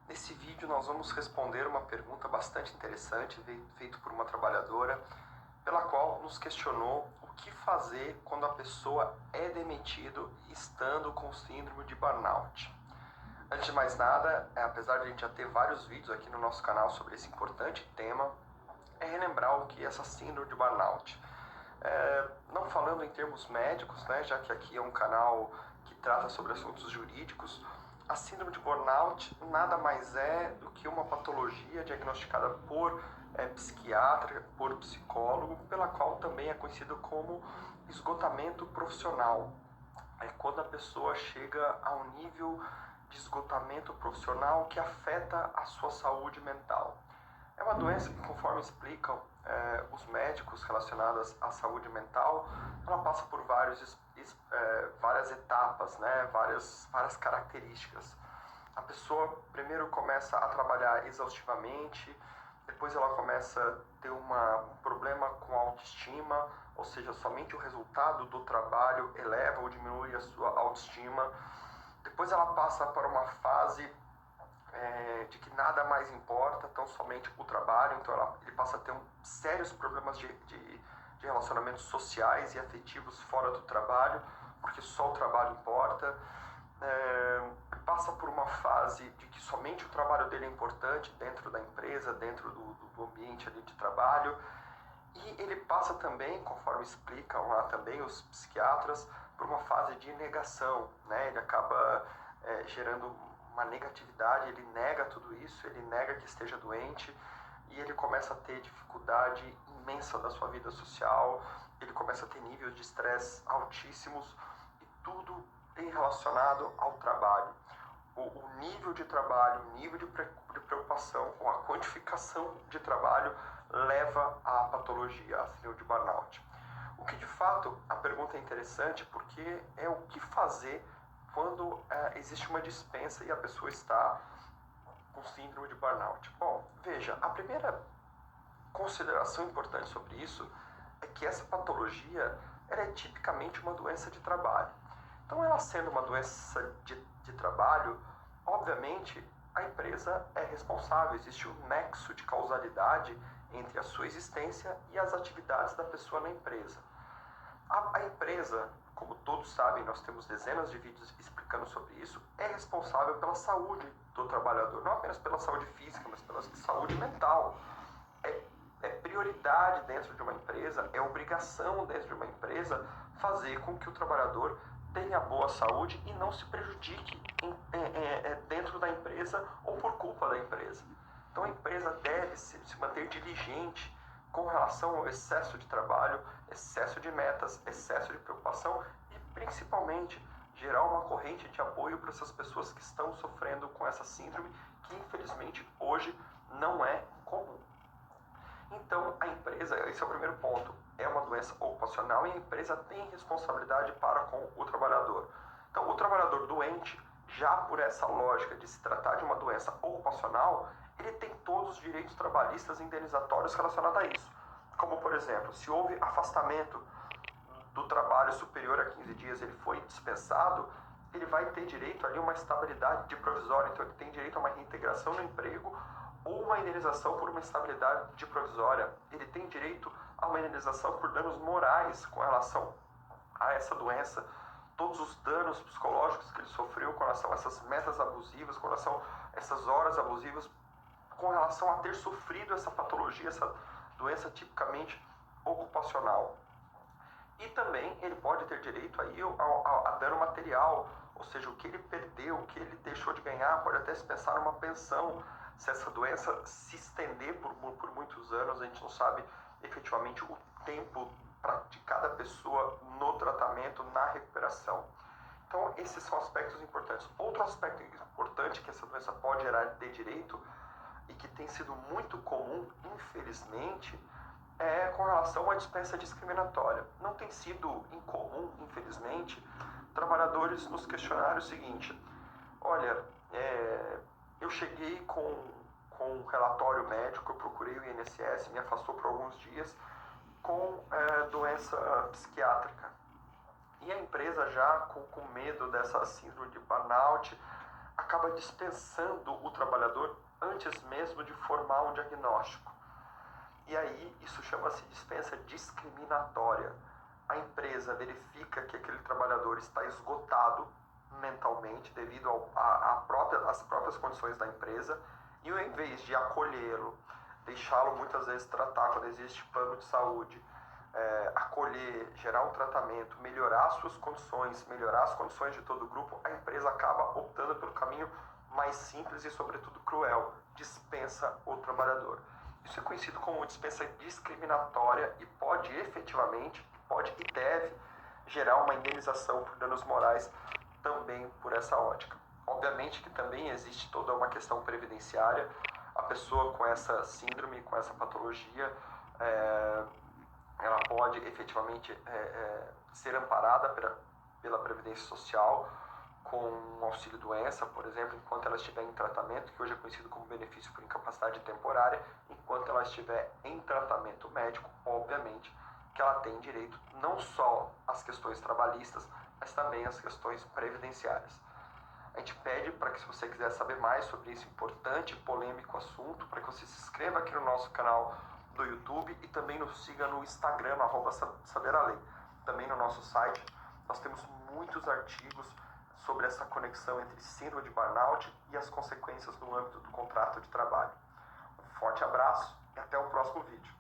Nesse vídeo nós vamos responder uma pergunta bastante interessante feita por uma trabalhadora, pela qual nos questionou o que fazer quando a pessoa é demitido estando com síndrome de burnout. Antes de mais nada, apesar de a gente já ter vários vídeos aqui no nosso canal sobre esse importante tema, é relembrar o que é essa síndrome de burnout. Não falando em termos médicos, né, já que aqui é um canal que trata sobre assuntos jurídicos, a síndrome de burnout nada mais é do que uma patologia diagnosticada por psiquiatra, por psicólogo, pela qual também é conhecido como esgotamento profissional. É quando a pessoa chega a um nível de esgotamento profissional que afeta a sua saúde mental. É uma doença que, conforme explicam os médicos relacionados à saúde mental, ela passa por várias etapas, né? várias características. A pessoa primeiro começa a trabalhar exaustivamente, depois ela começa a ter um problema com a autoestima, ou seja, somente o resultado do trabalho eleva ou diminui a sua autoestima. Depois ela passa para uma fase de que nada mais importa, tão somente o trabalho, então ele passa a ter sérios problemas de relacionamentos sociais e afetivos fora do trabalho, porque só o trabalho importa. Passa por uma fase de que somente o trabalho dele é importante dentro da empresa, dentro do ambiente ali de trabalho, e ele passa também, conforme explicam lá também os psiquiatras, por uma fase de negação, né? Ele acaba gerando uma negatividade, ele nega tudo isso, ele nega que esteja doente e ele começa a ter dificuldade imensa da sua vida social, ele começa a ter níveis de estresse altíssimos e tudo tem relacionado ao trabalho. O nível de trabalho, o nível de preocupação ou a quantificação de trabalho leva à patologia, à síndrome de burnout. O que de fato a pergunta é interessante porque é o que fazer quando existe uma dispensa e a pessoa está com síndrome de burnout. Bom, veja, a primeira consideração importante sobre isso é que essa patologia ela é tipicamente uma doença de trabalho. Então, ela sendo uma doença de trabalho, obviamente a empresa é responsável, existe um nexo de causalidade entre a sua existência e as atividades da pessoa na empresa. A empresa, como todos sabem, nós temos dezenas de vídeos explicando sobre isso, é responsável pela saúde do trabalhador, não apenas pela saúde física, mas pela saúde mental. É prioridade dentro de uma empresa, é obrigação dentro de uma empresa fazer com que o trabalhador tenha boa saúde e não se prejudique dentro da empresa ou por culpa da empresa. Então a empresa deve se manter diligente com relação ao excesso de trabalho, excesso de metas, excesso de preocupação e principalmente gerar uma corrente de apoio para essas pessoas que estão sofrendo com essa síndrome que infelizmente hoje não é comum. Então a empresa, esse é o primeiro ponto, é uma doença ocupacional e a empresa tem responsabilidade para com o trabalhador. Então o trabalhador doente, já por essa lógica de se tratar de uma doença ocupacional, ele tem todos os direitos trabalhistas e indenizatórios relacionados a isso. Como, por exemplo, se houve afastamento do trabalho superior a 15 dias, ele foi dispensado, ele vai ter direito ali a uma estabilidade de provisória, então ele tem direito a uma reintegração no emprego ou uma indenização por uma estabilidade de provisória. Ele tem direito a uma indenização por danos morais com relação a essa doença, todos os danos psicológicos que ele sofreu com relação a essas metas abusivas, com relação a essas horas abusivas, com relação a ter sofrido essa patologia, essa doença tipicamente ocupacional. E também ele pode ter direito aí a dano material, ou seja, o que ele perdeu, o que ele deixou de ganhar, pode até se pensar numa pensão. Se essa doença se estender por muitos anos, a gente não sabe efetivamente o tempo de cada pessoa no tratamento, na recuperação. Então, esses são aspectos importantes. Outro aspecto importante que essa doença pode gerar de direito e que tem sido muito comum, infelizmente, é com relação à dispensa discriminatória. Não tem sido incomum, infelizmente, trabalhadores nos questionarem o seguinte: olha, eu cheguei com um relatório médico, eu procurei o INSS, me afastou por alguns dias com doença psiquiátrica. E a empresa já com medo dessa síndrome de burnout, acaba dispensando o trabalhador antes mesmo de formar um diagnóstico. E aí isso chama-se dispensa discriminatória. A empresa verifica que aquele trabalhador está esgotado mentalmente devido às próprias condições da empresa, e em vez de acolhê-lo, deixá-lo muitas vezes tratar quando existe plano de saúde, acolher, gerar um tratamento, melhorar suas condições, melhorar as condições de todo o grupo, a empresa acaba optando pelo caminho mais simples e, sobretudo, cruel: dispensa o trabalhador. Isso é conhecido como dispensa discriminatória e pode efetivamente, pode e deve gerar uma indenização por danos morais também por essa ótica. Obviamente que também existe toda uma questão previdenciária. A pessoa com essa síndrome, com essa patologia, ela pode efetivamente ser amparada pela Previdência Social com um auxílio-doença, por exemplo, enquanto ela estiver em tratamento, que hoje é conhecido como benefício por incapacidade temporária. Enquanto ela estiver em tratamento médico, obviamente que ela tem direito não só às questões trabalhistas, mas também às questões previdenciárias. A gente pede para que, se você quiser saber mais sobre esse importante e polêmico assunto, para que você se inscreva aqui no nosso canal do YouTube e também nos siga no Instagram, @saberalei. Também no nosso site nós temos muitos artigos sobre essa conexão entre síndrome de burnout e as consequências no âmbito do contrato de trabalho. Um forte abraço e até o próximo vídeo.